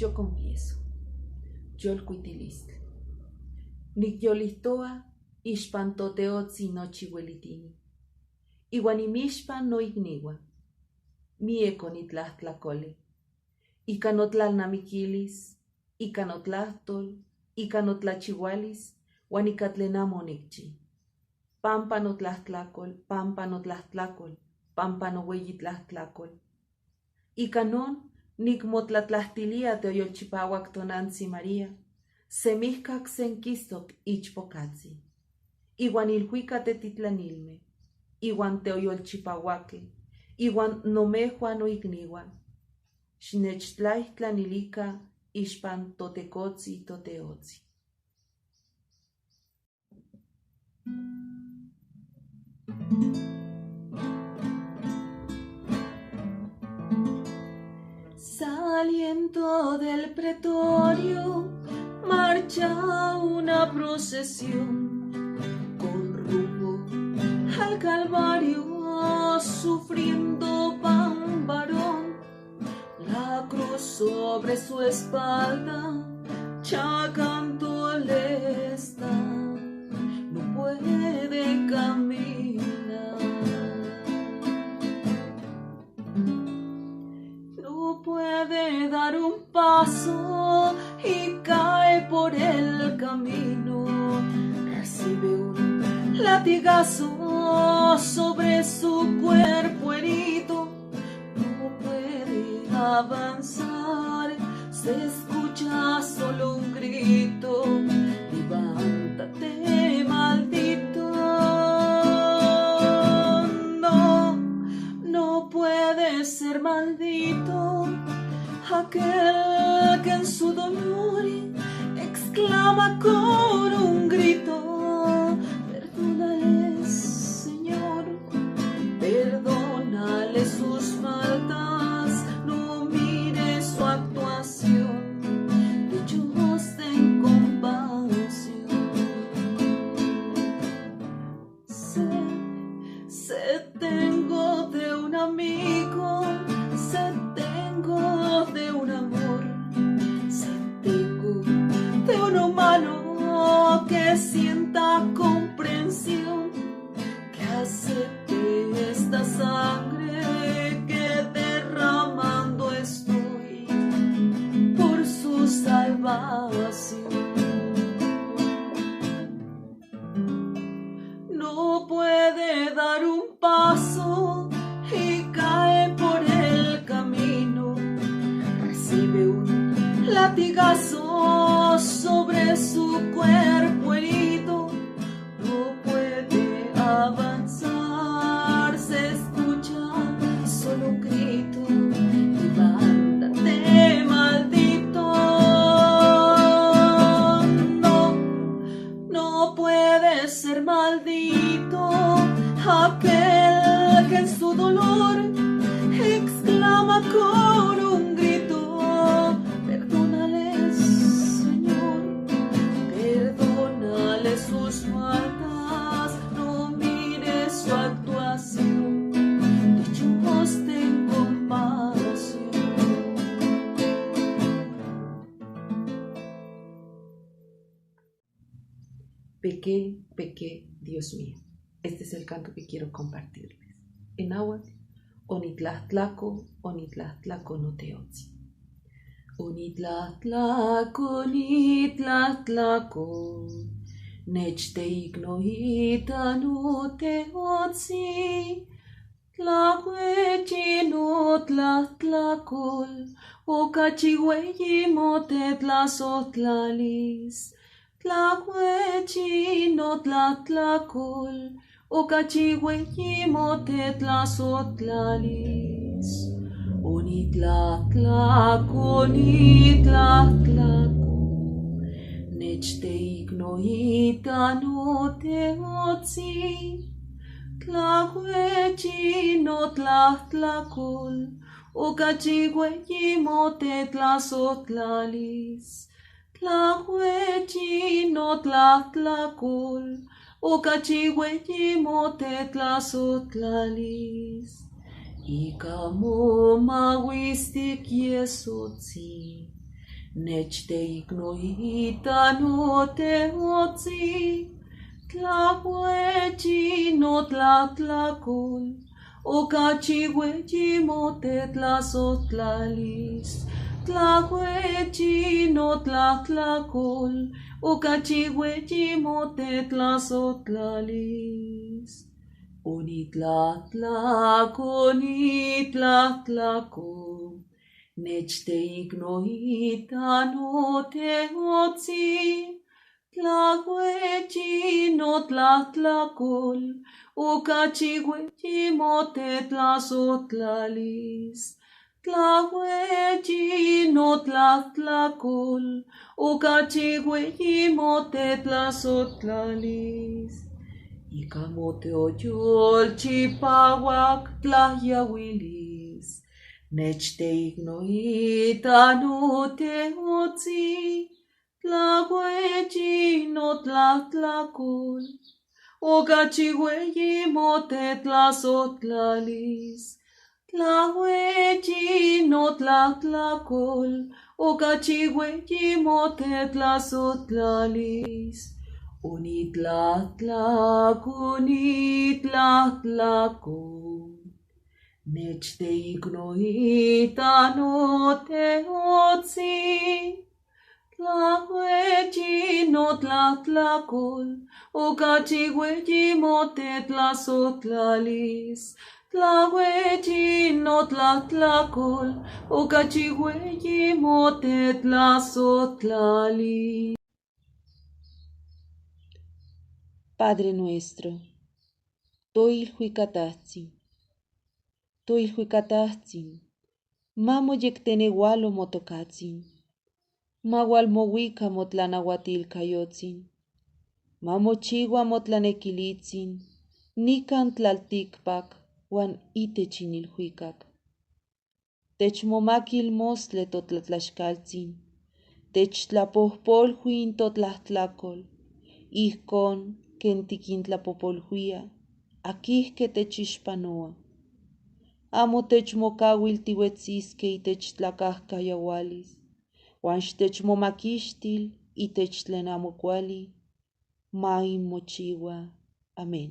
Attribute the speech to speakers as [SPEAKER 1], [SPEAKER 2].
[SPEAKER 1] Yo confieso, yolcuitilistli. Nikyolihtoa ixpan toteotzi nochiuelitini. Iuan imixpan noikniua, miek onitlahtlakoleh. Ika notlalnamikilis, ika notlahtol, ika notlachiualis, uan ika tlen amo onikchi. Pampa notlahttlakol, pampa notlahttlakol, pampa noueyi tlahttlakol. Ika non nikmotlatlahtilia teoyolchipauak tonantzi María, semihkak senkistok ichpokatzi. Iuan ilhuica tetitlanilme, iuan teoyolchipauake, iuan nomejuan noikniuan, xnechtlaihtlanilikah ixpan totekotzi toteotzi. Saliendo del pretorio, marcha una procesión con rumbo al Calvario, sufriendo va un varón, la cruz sobre su espalda, chagándole está, no puede caminar, no puede dar un paso y cae por el camino, recibe un latigazo sobre su cuerpo herido, no puede avanzar, se escucha solo un grito, levántate maldito. No, no puede ser maldito aquel que en su dolor exclama con un grito, perdónale, Señor, perdónale sus faltas, no mire su actuación, Dios ten compasión. Sé tengo de un amigo, sé tengo de un amor, sé tengo de un humano que sienta comprensión, que acepte esta sangre que derramando estoy por su salvación. No puede dar un paso y cae por el camino, recibe un latigazo sobre su cuerpo herido, no puede avanzar, se escucha solo un grito, levántate maldito. No, no puede ser maldito aquel que en su dolor exclama con un grito, perdónale, Señor, perdónale sus faltas, no mire su actuación, Dios ten compasión. Pequé, Dios mío. Este es el canto que quiero compartirles. En náhuatl, onitlahtlaco noteotzi. Onitlahtlaco, nechteiknoita noteotzi. Tlahuechi notlahtlacolh, ocachiueyi motetlasohtlalis. Tlahuechi notlahtlacolh, ocachiueyi motetlasohtlalis. Onitlahtlaco, nechteiknoita noteotzi. Tlahuechi notlahtlacolh, ocachiueyi motetlasohtlalis. Tlahuechi notlahtlacolh, ocachiueyi motetlasohtlalis. Ika momauistik Yesotzi, Nech te ignoita no te otzi, tlahuechi no tlatlacol, ocachihuechi mote tlazotlalis. Tlahuechi no tlatlacol, ocachihuechi mote tlazotlalis. Onitlatlacol, nech te ignoita no te otzi, tlahuechi no tlatlacol, ocachihuechi mote tlazotlalis. Tlahuechi no tlatlacol, ocachihuechi mote tlazotlalis. Ikamote oyol chipawak tlayawilis. Nech te ignoita no te otzi, tlahuechi no tlatlacol, ocachihueyi mote tlazotlalis. Tlahuechi no tlatlacol, ocachihueyi mote tlazotlalis. Onitlatlacol, nech te ignoita no te otzi, tlahuechi no tlatlacol, ocachihuechi mote tlazotlalis. Tlahuechi no tlatlacol, ocachihuechi mote tlazotlalis.
[SPEAKER 2] Padre nuestro, toilhuicatahtsin, mamo yecteneualo motocatzin, maualmouica motlanauatilcayotzin, mamochiua motlanequilitzin, nican tlalticpac uan itech ilhuicac. Techmomaquil mostle totlatlaxcaltzin, techtlapohpolhuin totlatlacol, ijcon ken tiquintlapopolhuia, aquihque techixpanoa. Amo techmocauil tiuetzisque itech tlacahcayaualis, uan xtechmomaquixtil itech tlen amo cuali, ma inmochiua. Amén.